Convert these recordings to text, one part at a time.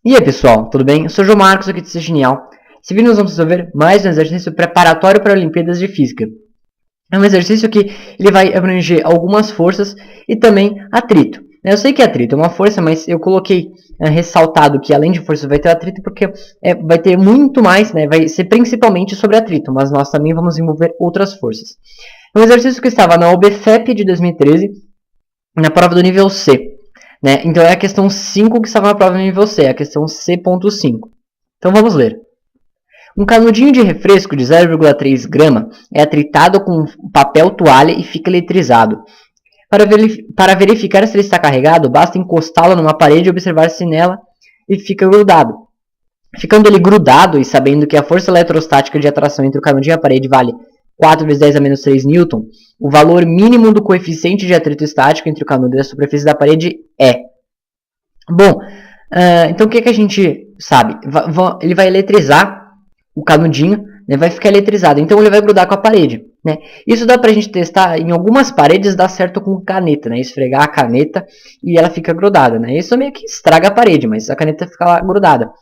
E aí pessoal, tudo bem? Eu sou o João Marcos aqui do Ser Genial. Esse vídeo nós vamos resolver mais um exercício preparatório para Olimpíadas de Física. É um exercício que ele vai abranger algumas forças e também atrito. Eu sei que atrito é uma força, mas eu coloquei ressaltado que além de força vai ter atrito porque vai ter muito mais, vai ser principalmente sobre atrito, mas nós também vamos envolver outras forças. É um exercício que estava na OBFEP de 2013, na prova do nível C. Então é a questão 5 que estava na prova do nível C, a questão C.5. Então vamos ler. Um canudinho de refresco de 0,3 grama é atritado com papel toalha e fica eletrizado. Para verificar se ele está carregado, basta encostá-lo numa parede e observar se nela ele fica grudado. Ficando ele grudado e sabendo que a força eletrostática de atração entre o canudinho e a parede vale 4 vezes 10 a menos 3 Newton, o valor mínimo do coeficiente de atrito estático entre o canudo e a superfície da parede é. Bom, então o que a gente sabe? Ele vai eletrizar o canudinho, vai ficar eletrizado, então ele vai grudar com a parede. Isso dá pra gente testar em algumas paredes, dá certo com caneta, esfregar a caneta e ela fica grudada. Isso meio que estraga a parede, mas a caneta fica lá grudada.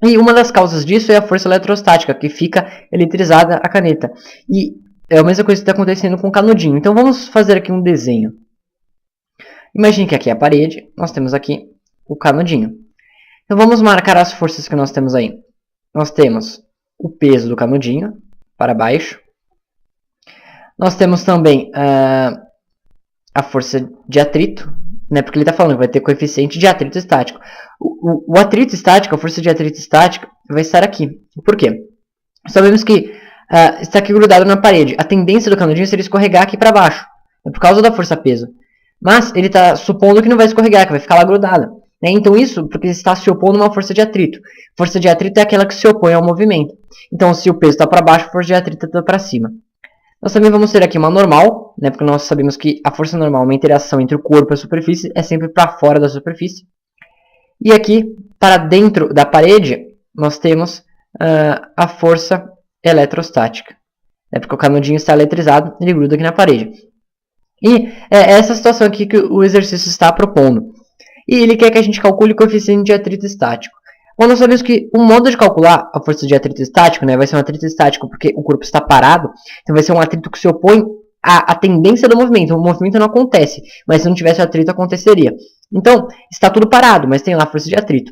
E uma das causas disso é a força eletrostática, que fica eletrizada a caneta. E é a mesma coisa que está acontecendo com o canudinho. Então vamos fazer aqui um desenho. Imagine que aqui é a parede, nós temos aqui o canudinho. Então vamos marcar as forças que nós temos aí. Nós temos o peso do canudinho para baixo. Nós temos também a força de atrito, porque ele está falando que vai ter coeficiente de atrito estático. O atrito estático, a força de atrito estático, vai estar aqui. Por quê? Sabemos que está aqui grudado na parede. A tendência do canudinho seria escorregar aqui para baixo. É por causa da força-peso. Mas ele está supondo que não vai escorregar, que vai ficar lá grudada. Então isso porque está se opondo a uma força de atrito. Força de atrito é aquela que se opõe ao movimento. Então se o peso está para baixo, a força de atrito está para cima. Nós também vamos ter aqui uma normal, porque nós sabemos que a força normal é uma interação entre o corpo e a superfície, é sempre para fora da superfície. E aqui, para dentro da parede, nós temos a força eletrostática. Porque o canudinho está eletrizado, ele gruda aqui na parede. E é essa situação aqui que o exercício está propondo. E ele quer que a gente calcule o coeficiente de atrito estático. Bom, nós sabemos que o modo de calcular a força de atrito estático vai ser um atrito estático porque o corpo está parado. Então vai ser um atrito que se opõe à tendência do movimento. O movimento não acontece, mas se não tivesse o atrito aconteceria. Então está tudo parado, mas tem lá a força de atrito.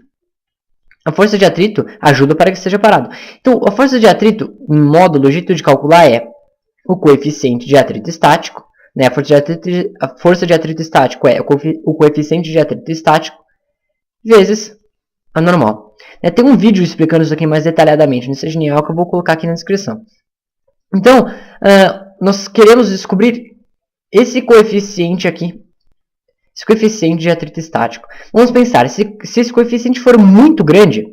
A força de atrito ajuda para que esteja parado. Então a força de atrito, em módulo, o jeito de calcular é o coeficiente de atrito estático. A força de atrito estático é o coeficiente de atrito estático vezes a normal. Tem um vídeo explicando isso aqui mais detalhadamente no Ser Genial que eu vou colocar aqui na descrição. Então, nós queremos descobrir esse coeficiente aqui, esse coeficiente de atrito estático. Vamos pensar, se esse coeficiente for muito grande,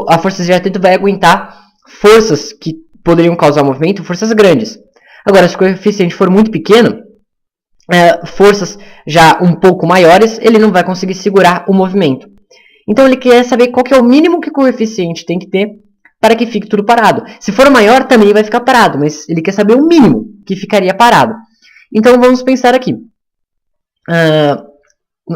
a força de atrito vai aguentar forças que poderiam causar movimento, forças grandes. Agora, se o coeficiente for muito pequeno, forças já um pouco maiores, ele não vai conseguir segurar o movimento. Então ele quer saber qual que é o mínimo que o coeficiente tem que ter para que fique tudo parado. Se for maior, também vai ficar parado, mas ele quer saber o mínimo que ficaria parado. Então vamos pensar aqui.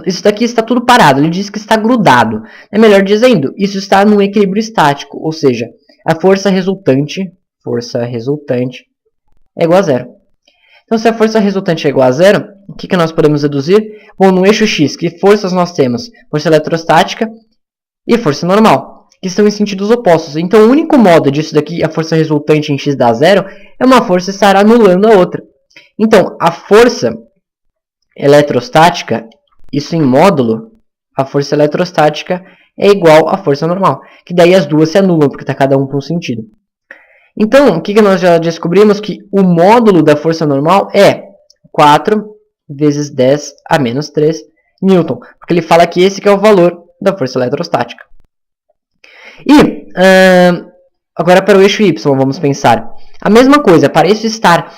Isso daqui está tudo parado, ele diz que está grudado. Melhor dizendo, isso está no equilíbrio estático, ou seja, a força resultante é igual a zero. Então se a força resultante é igual a zero, o que nós podemos deduzir? Bom, no eixo X, que forças nós temos? Força eletrostática e força normal, que estão em sentidos opostos. Então o único modo disso daqui, a força resultante em X dá zero, é uma força estar anulando a outra. Então a força eletrostática, isso em módulo, a força eletrostática é igual à força normal. Que daí as duas se anulam, porque está cada um para um sentido. Então, o que nós já descobrimos? Que o módulo da força normal é 4 vezes 10 a menos 3 Newton. Porque ele fala que esse que é o valor da força eletrostática. E, agora para o eixo Y, vamos pensar. A mesma coisa, para isso estar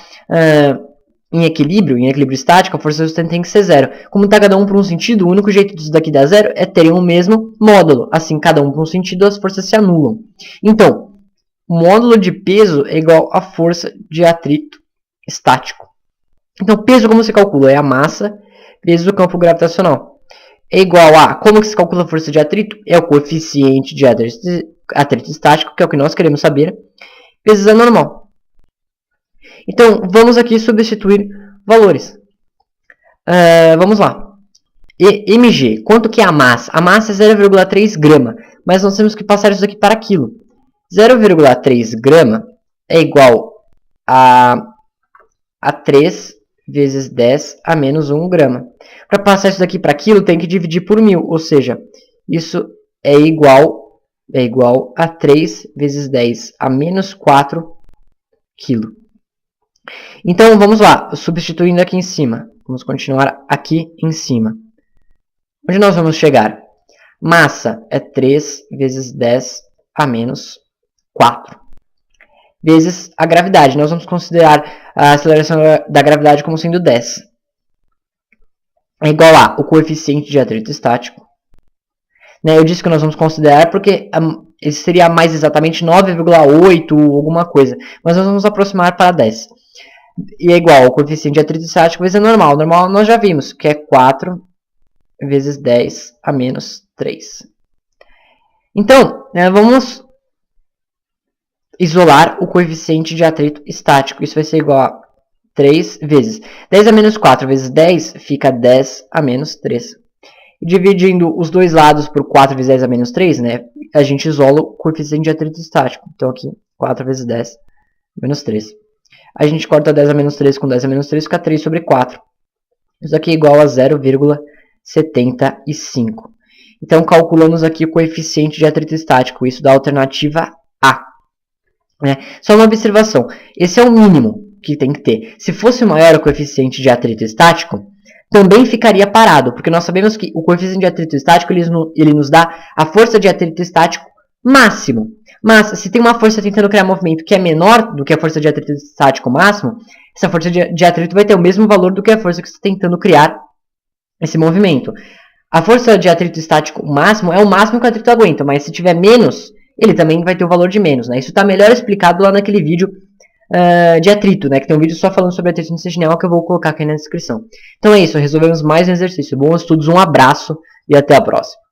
em equilíbrio estático, a força resultante tem que ser zero. Como está cada um para um sentido, o único jeito disso daqui dar zero é terem o mesmo módulo. Assim, cada um para um sentido, as forças se anulam. Então, o módulo de peso é igual à força de atrito estático. Então, peso como você calcula? É a massa vezes o campo gravitacional. é igual a... Como que se calcula a força de atrito? É o coeficiente de atrito estático, que é o que nós queremos saber, vezes a normal. Então, vamos aqui substituir valores. Vamos lá. mg, quanto que é a massa? A massa é 0,3 grama, mas nós temos que passar isso aqui para quilo. 0,3 grama é igual a 3 vezes 10 a menos 1 grama. Para passar isso daqui para quilo, tem que dividir por 1000, ou seja, isso é igual a 3 vezes 10 a menos 4 quilo. Então, vamos lá, substituindo aqui em cima. Vamos continuar aqui em cima. Onde nós vamos chegar? Massa é 3 vezes 10 a menos 4. Vezes a gravidade. Nós vamos considerar a aceleração da gravidade como sendo 10. É igual a o coeficiente de atrito estático. Eu disse que nós vamos considerar porque esse seria mais exatamente 9,8 alguma coisa. Mas nós vamos aproximar para 10. E é igual ao coeficiente de atrito estático vezes a normal. O normal nós já vimos, que é 4 vezes 10 a menos 3. Então, vamos isolar o coeficiente de atrito estático. Isso vai ser igual a 3 vezes 10 a menos 4 vezes 10 fica 10 a menos 3. E dividindo os dois lados por 4 vezes 10 a menos 3, a gente isola o coeficiente de atrito estático. Então aqui, 4 vezes 10 menos 3. A gente corta 10 a menos 3 com 10 a menos 3, fica 3 sobre 4. Isso aqui é igual a 0,75. Então, calculamos aqui o coeficiente de atrito estático. Isso dá a alternativa A. Só uma observação. Esse é o mínimo que tem que ter. Se fosse maior o coeficiente de atrito estático, também ficaria parado. Porque nós sabemos que o coeficiente de atrito estático ele nos dá a força de atrito estático máximo. Mas, se tem uma força tentando criar movimento que é menor do que a força de atrito estático máximo, essa força de atrito vai ter o mesmo valor do que a força que está tentando criar esse movimento. A força de atrito estático máximo é o máximo que o atrito aguenta, mas se tiver menos, ele também vai ter o valor de menos. Isso está melhor explicado lá naquele vídeo de atrito, que tem um vídeo só falando sobre atrito intersticial que eu vou colocar aqui na descrição. Então é isso, resolvemos mais um exercício. Bons estudos, um abraço e até a próxima.